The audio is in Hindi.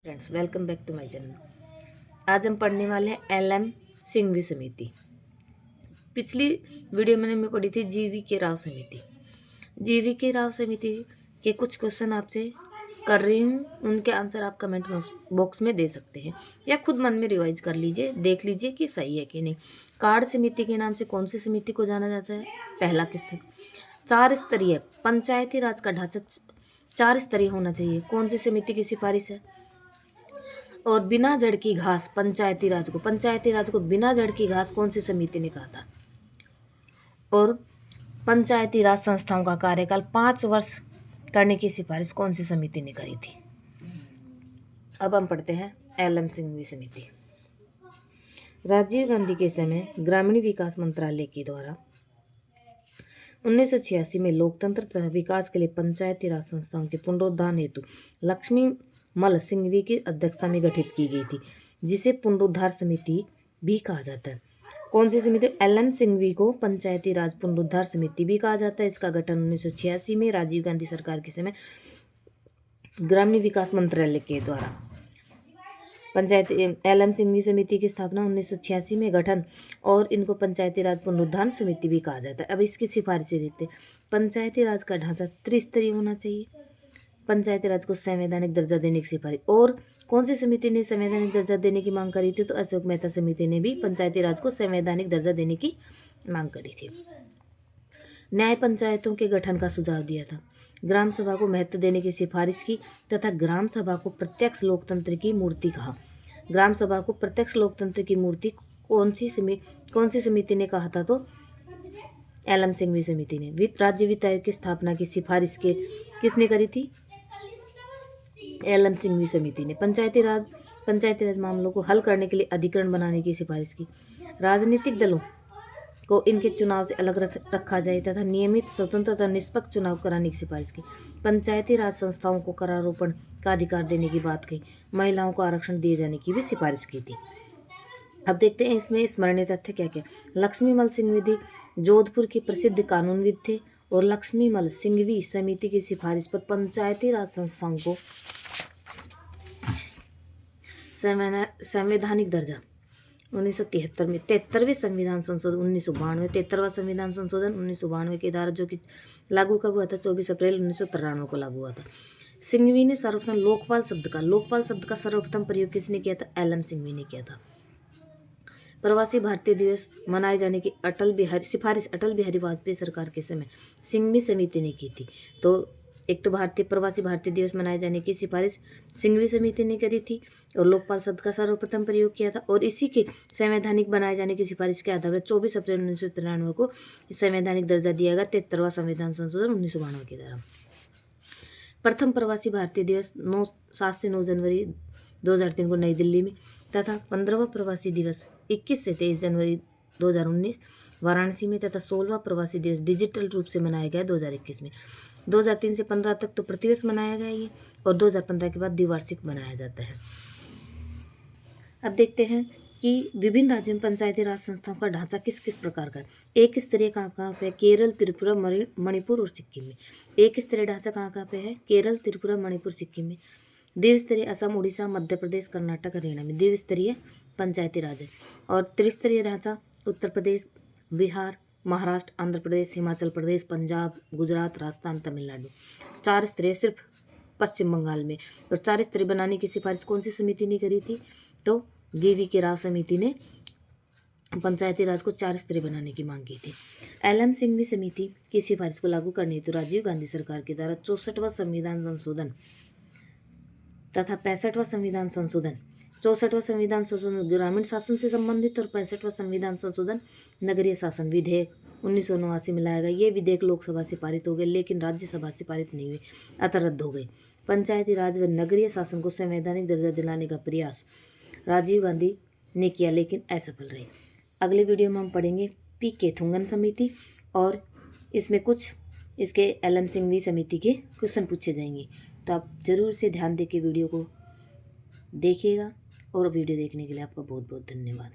Friends, welcome back to my channel. आज हम पढ़ने वाले हैं एल.एम. सिंघवी समिति। पिछली वीडियो में मैं पढ़ी थी जी.वी. के राव समिति। जी.वी. के राव समिति के कुछ क्वेश्चन आपसे कर रही हूँ, उनके आंसर आप कमेंट बॉक्स में दे सकते हैं या खुद मन में रिवाइज कर लीजिए, देख लीजिए कि सही है कि नहीं। कार्ड समिति के नाम से कौन सी समिति को जाना जाता है? पहला क्वेश्चन। 4 स्तरीय पंचायती राज का ढांचा 4 स्तरीय होना चाहिए, कौन सी समिति की सिफारिश है? और बिना जड़ की घास पंचायती राज को बिना जड़ की घास कौन सी समिति ने कहा था? और पंचायती राज संस्थाओं का कार्यकाल 5 वर्ष करने की सिफारिश कौन सी समिति ने करी थी? अब हम पढ़ते हैं एल.एम. सिंघवी समिति। राजीव गांधी के समय ग्रामीण विकास मंत्रालय के द्वारा 1986 में लोकतंत्र तथा विकास के लिए पंचायती राज संस्थाओं के पुनरुद्धार हेतु लक्ष्मी मल सिंघवी की अध्यक्षता में गठित की गई थी, जिसे पुनरुद्धार समिति भी कहा जाता है। कौन सी समिति? एल.एम. सिंघवी को पंचायती राज पुनरुद्धार समिति भी कहा जाता है। इसका गठन 1986 में राजीव गांधी सरकार के समय ग्रामीण विकास मंत्रालय के द्वारा पंचायती एल.एम. सिंघवी समिति की स्थापना 1986 में गठन, और इनको पंचायती राज पुनरुद्धार समिति भी कहा जाता है। अब इसकी सिफारिशें देखते हैं। पंचायती राज का ढांचा त्रिस्तरीय होना चाहिए, पंचायती राज को संवैधानिक दर्जा देने की सिफारिश। और कौन सी समिति ने संवैधानिक दर्जा देने की मांग करी थी? तो अशोक मेहता समिति ने भी पंचायती राज को संवैधानिक दर्जा देने की मांग करी थी। न्याय पंचायतों के गठन का सुझाव दिया था, ग्राम सभा को महत्व देने की सिफारिश की तथा ग्राम सभा को प्रत्यक्ष लोकतंत्र की मूर्ति कहा। ग्राम सभा को प्रत्यक्ष लोकतंत्र की मूर्ति कौन सी समिति ने कहा था? तो एल.एम. सिंघवी समिति ने। राज्य वित्त आयोग की स्थापना की सिफारिश किसने करी थी? एल.एम. सिंघवी समिति ने। पंचायती राज मामलों को हल करने के लिए अधिकरण बनाने की सिफारिश की। राजनीतिक दलों को इनके चुनाव से अलग रखा जाए तथा नियमित, स्वतंत्र तथा निष्पक्ष चुनाव कराने की सिफारिश की। पंचायती राज संस्थाओं को करारोपण का अधिकार देने की बात कही। महिलाओं को आरक्षण दिए जाने की भी सिफारिश की थी। अब देखते हैं इसमें स्मरणीय तथ्य क्या क्या। लक्ष्मीमल सिंघवी जोधपुर के प्रसिद्ध कानूनविद थे, और लक्ष्मीमल सिंघवी समिति की सिफारिश पर पंचायती राज संस्थाओं को संवैधानिक दर्जा 1973 में 73वें संविधान संशोधन 1992 73वां संविधान संशोधन 1992 के द्वारा जो कि लागू कब हुआ था? 24 अप्रैल 1993 को लागू हुआ था। सिंघवी ने सर्वप्रथम लोकपाल शब्द का सर्वप्रथम प्रयोग किसने किया था? एल.एम. सिंघवी ने किया था। प्रवासी भारतीय दिवस मनाए जाने की सिफारिश अटल बिहारी वाजपेयी सरकार के समय सिंघवी समिति ने की थी। तो एक तो प्रवासी भारतीय दिवस मनाए जाने की सिफारिश सिंघवी समिति ने करी थी, और लोकपाल शब्द का सर्वप्रथम प्रयोग किया था, और इसी के संवैधानिक बनाए जाने की सिफारिश के आधार पर 24 अप्रैल 1993 को संवैधानिक दर्जा दिया गया 73वां संविधान संशोधन 1992 के द्वारा। प्रथम प्रवासी भारतीय दिवस 7 से 9 जनवरी 2003 को नई दिल्ली में, तथा 15वां प्रवासी दिवस 21 से 23 जनवरी 2019 वाराणसी में, तथा 16वां प्रवासी दिवस डिजिटल रूप से मनाया गया 2021 में। 2003 से 15 तक तो प्रतिवर्ष मनाया गया ये, और 2015 के बाद द्विवार्षिक मनाया जाता है। अब देखते हैं कि विभिन्न राज्यों में पंचायती राज संस्थाओं का ढांचा किस किस प्रकार का है। एक स्तरीय कहाँ पे? केरल, त्रिपुरा, मणिपुर और सिक्किम में। एक स्तरीय ढांचा कहाँ पे है? केरल, त्रिपुरा, मणिपुर, सिक्किम में। द्विस्तरीय असम, उड़ीसा, मध्य प्रदेश, कर्नाटक, हरियाणा में द्विस्तरीय पंचायती राज है। और त्रिस्तरीय ढांचा उत्तर प्रदेश, बिहार, महाराष्ट्र, आंध्र प्रदेश, हिमाचल प्रदेश, पंजाब, गुजरात, राजस्थान, तमिलनाडु। 4 स्तरीय सिर्फ पश्चिम बंगाल में। और 4 स्तरीय बनाने की सिफारिश कौन सी समिति ने करी थी? तो जी.वी. के राव समिति ने पंचायती राज को 4 स्तरीय बनाने की मांग की थी। एल.एम. सिंघवी समिति की सिफारिश को लागू करने हेतु राजीव गांधी सरकार के द्वारा 64वां संविधान संशोधन तथा 65वां संविधान संशोधन 64वां संविधान संशोधन ग्रामीण शासन से संबंधित, और 65वां संविधान संशोधन नगरीय शासन विधेयक 1989 में लाया गया। ये विधेयक लोकसभा से पारित हो गए, लेकिन राज्यसभा से पारित नहीं हुए, अतः रद्द हो गए। पंचायती राज व नगरीय शासन को संवैधानिक दर्जा दिलाने का प्रयास राजीव गांधी ने किया, लेकिन असफल रहे। अगले वीडियो में हम पढ़ेंगे पी केथुंगन समिति, और इसमें कुछ इसके एल.एम. सिंघवी समिति के क्वेश्चन पूछे जाएंगे। तो आप ज़रूर से ध्यान देकर वीडियो को देखिएगा, और वीडियो देखने के लिए आपका बहुत बहुत धन्यवाद।